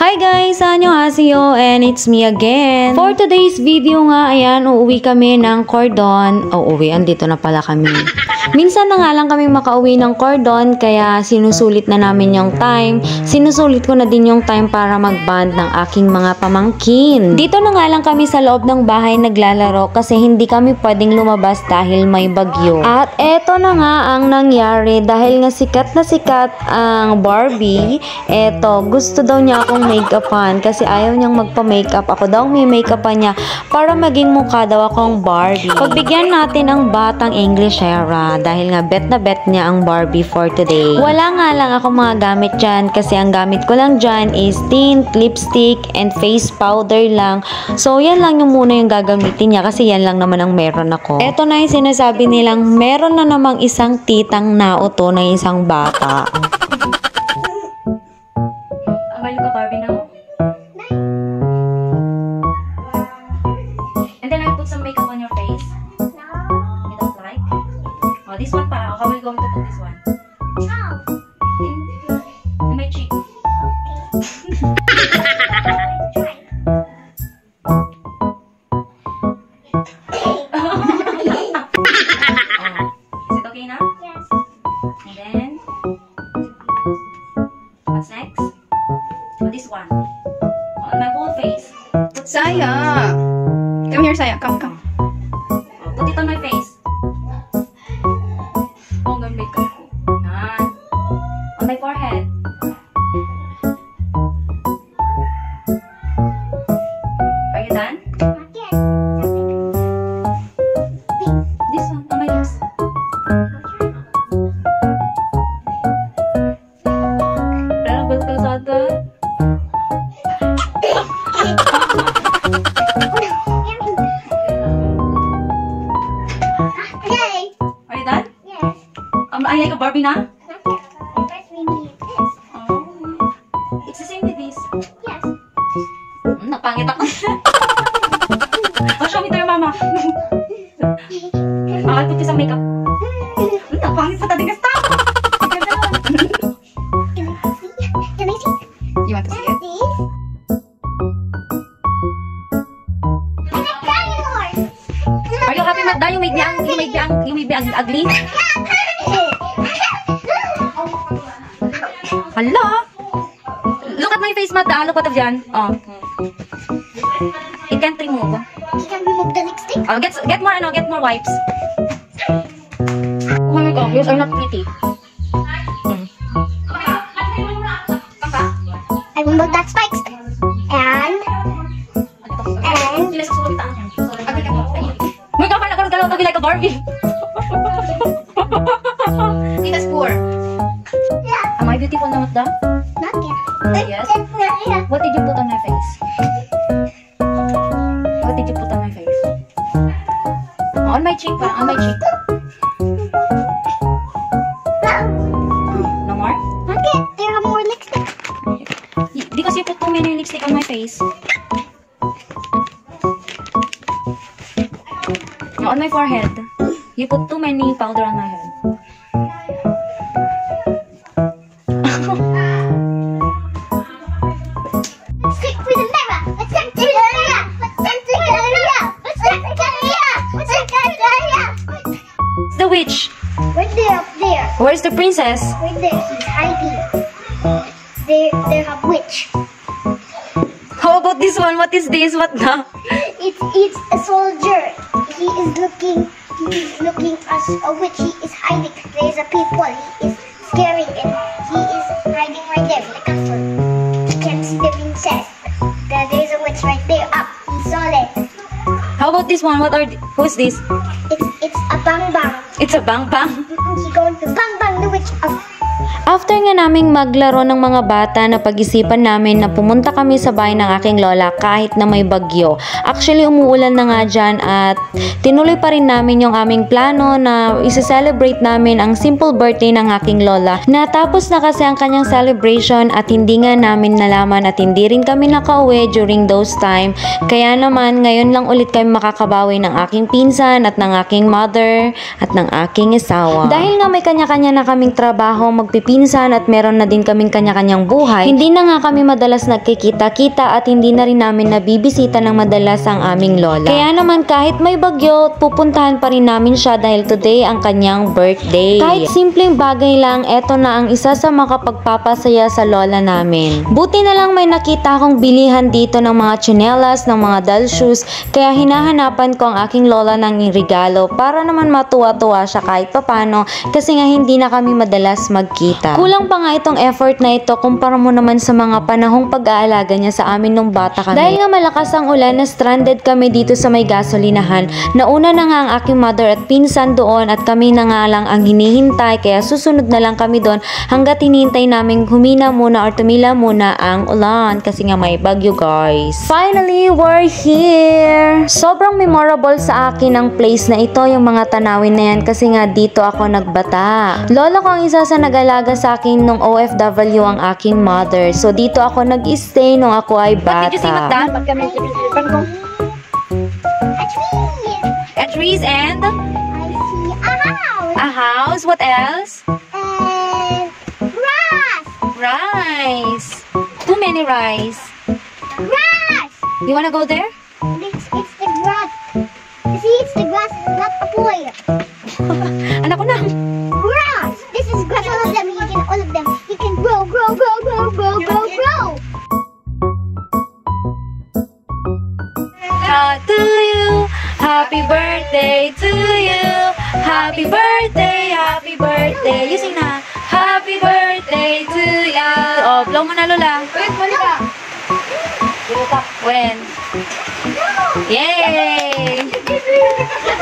Hi guys! Annyeonghaseyo and it's me again. For today's video nga, ayan, uuwi kami ng Cordon. Andito na pala kami. Minsan na nga lang kami makauwi ng Cordon, kaya sinusulit na namin yung time. Sinusulit ko na din yung time para mag-bond ng aking mga pamangkin. Dito na nga lang kami sa loob ng bahay naglalaro kasi hindi kami pwedeng lumabas dahil may bagyo. At eto na nga ang nangyari dahil nga sikat na sikat ang Barbie. Eto, gusto daw niya akong make-upan kasi ayaw niyang magpa-makeup. Ako daw may make-upan niya para maging mukha daw akong Barbie. Pagbigyan natin ang batang English era dahil nga bet na bet niya ang Barbie for today. Wala nga lang ako mga gamit dyan kasi ang gamit ko lang dyan is tint, lipstick, and face powder lang. So yan lang yung muna yung gagamitin niya kasi yan lang naman ang meron ako. Eto na yung sinasabi nilang meron na namang isang titang nauto na isang bata. Avail ka Barbie now? And then I put some makeup on your face. You don't like? Oh, this one pa. How are we going to put this one? In my cheek. Is it okay now? Yes. And then, what's next? Oh, this one. On my whole face. Saya! Come here, Saya. Come. Put it on my face. Hanggang makeup ko. Yan. On my forehead. Are you done? This one, on my lips. Rambut kalsada. Are you done? Yes. I like a Barbie na? First we need this. Oh. It's the same with this. Yes. Napangit ako. Oh, show me to your mama. I'll put you some makeup. Napangit pa talaga. Stop! Can I see? You want to see it? Are you happy, Magda? You made me ugly? Hala! Look at my face, Magda. Look what I've done. Oh. It can't remove. You can remove the lipstick. Oh, get more wipes. Oh my God, yours are not pretty. I remove that spikes. And May kapal na galaw to be like a Barbie. Tita's poor. Am I beautiful na, Magda? Not yet. Yes. Yeah. What did you put on my face? What did you put on my face? Oh, on my cheek pa. On my cheek. No more? Not yet. There are more lipstick. Because you put too many lipstick on my face. No, on my forehead. You put too many powder on my head. Stick with the mirror. Let's stick to the mirror. Let's stick to the mirror. Let's stick to the mirror. Let's stick to the mirror. It's the witch. Right there, up there. Where's the princess? Right there. He's hiding. They have witch. How about this one? What is this? What the? It's a soldier. He is looking as a witch. He is hiding. There's a people. He is scaring and he is hiding right there in the castle. He can't see the princess. There's a witch right there. Up. He saw it. How about this one? Who's this? It's a bang bang. It's a bang bang. He's going to bang bang the witch up. After nga naming maglaro ng mga bata, napag-isipan namin na pumunta kami sa bahay ng aking lola kahit na may bagyo. Actually, umuulan na nga dyan at tinuloy pa rin namin yung aming plano na isa-celebrate namin ang simple birthday ng aking lola. Natapos na kasi ang kanyang celebration at hindi nga namin nalaman at hindi rin kami nakauwi during those time. Kaya naman, ngayon lang ulit kami makakabawi ng aking pinsan at ng aking mother at ng aking asawa. Dahil nga may kanya-kanya na kaming trabaho, magpipinsan pinsan at meron na din kaming kanya-kanyang buhay, hindi na nga kami madalas nagkikita-kita at hindi na rin namin nabibisita ng madalas ang aming lola. Kaya naman kahit may bagyo, pupuntahan pa rin namin siya dahil today ang kanyang birthday. Kahit simpleng bagay lang, eto na ang isa sa makapagpapasaya sa lola namin. Buti na lang may nakita akong bilihan dito ng mga tsinelas, ng mga doll shoes, kaya hinahanapan ko ang aking lola ng regalo para naman matuwa-tuwa siya kahit papano kasi nga hindi na kami madalas magkita. Kulang pa nga itong effort na ito kumpara mo naman sa mga panahong pag-aalaga niya sa amin nung bata kami. Dahil nga malakas ang ulan na stranded kami dito sa may gasolinahan, nauna na nga ang aking mother at pinsan doon at kami na nga lang ang hinihintay kaya susunod na lang kami doon hanggat hinihintay namin humina muna or tumila muna ang ulan kasi nga may bagyo guys. Finally, we're here! Sobrang memorable sa akin ang place na ito, yung mga tanawin na yan kasi nga dito ako nagbata. Lola ko ang isa sa nag-alaga sa akin nung OFW ang aking mother. So dito ako nag-stay nung ako ay bata. A tree. A trees and I see a house. a house. What else? And grass. Rice. Too many rice. Grass. You wanna go there? It's the grass. You see, it's the grass, not a boy. Anak ko na. Grass. This is grass. All of them. You can grow. To you, happy birthday to you, happy birthday, happy birthday. You sing na, happy birthday to you. Oh, blow mo na Lola. Wait, balik ka. When? Yay!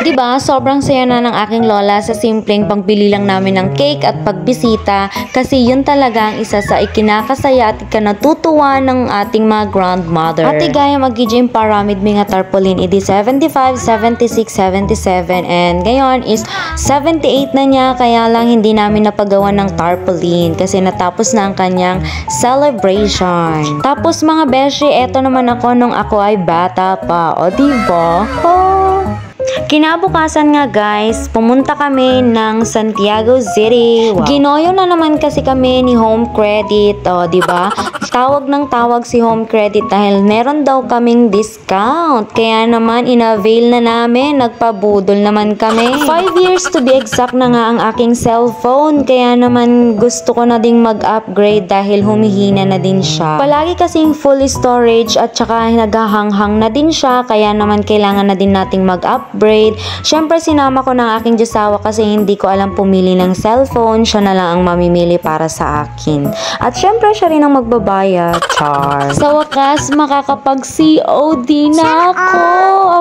Diba, sobrang saya na ng aking lola sa simpleng pagbili lang namin ng cake at pagbisita kasi yun talaga ang isa sa ikinakasaya at ikanatutuwa ng ating mga grandmother. At igaya mag-gym paramid mi nga tarpaulin idi 75, 76, 77 and ngayon is 78 na niya kaya lang hindi namin napagawa ng tarpaulin kasi natapos na ang kanyang celebration. Tapos mga beshi, eto naman ako nung ako ay bata pa. O diba? Oh! Kinabukasan nga guys, pumunta kami ng Santiago City. Wow. Ginoyo na naman kasi kami ni Home Credit. O, diba? Tawag ng tawag si Home Credit dahil meron daw kaming discount. Kaya naman, inavail na namin. Nagpabudol naman kami. 5 years to be exact na nga ang aking cellphone. Kaya naman, gusto ko na ding mag-upgrade dahil humihina na din siya. Palagi kasing full storage at saka naghahanghang na din siya. Kaya naman, kailangan na din nating mag-upgrade. Siyempre, sinama ko ng aking josawa kasi hindi ko alam pumili ng cellphone. Siya na lang ang mamimili para sa akin. At siyempre, siya rin ang magbabayad. Char. Sa wakas, makakapag-COD na ako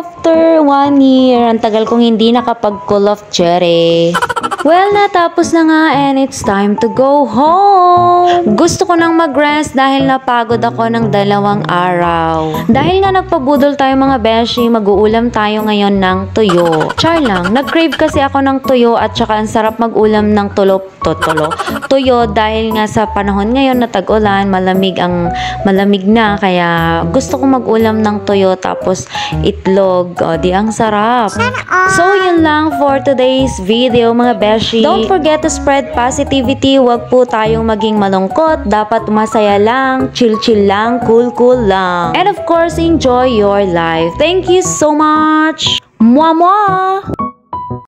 after 1 year. Ang tagal kong hindi nakapag-Call of Duty. Well, natapos na nga and it's time to go home. Gusto ko nang mag-rest dahil napagod ako ng 2 araw. Dahil nga nagpabudol tayo mga beshi, mag-uulam tayo ngayon ng tuyo. Char lang, nag-crave kasi ako ng tuyo at saka ang sarap mag-ulam ng tuyo dahil nga sa panahon ngayon na tag-ulan, malamig na kaya gusto ko mag-ulam ng tuyo tapos itlog. O, di ang sarap. So, yun lang for today's video mga beshi. Don't forget to spread positivity. Huwag po tayong maging malungkot. Dapat masaya lang, chill lang, cool lang. And of course, enjoy your life. Thank you so much. Mwah!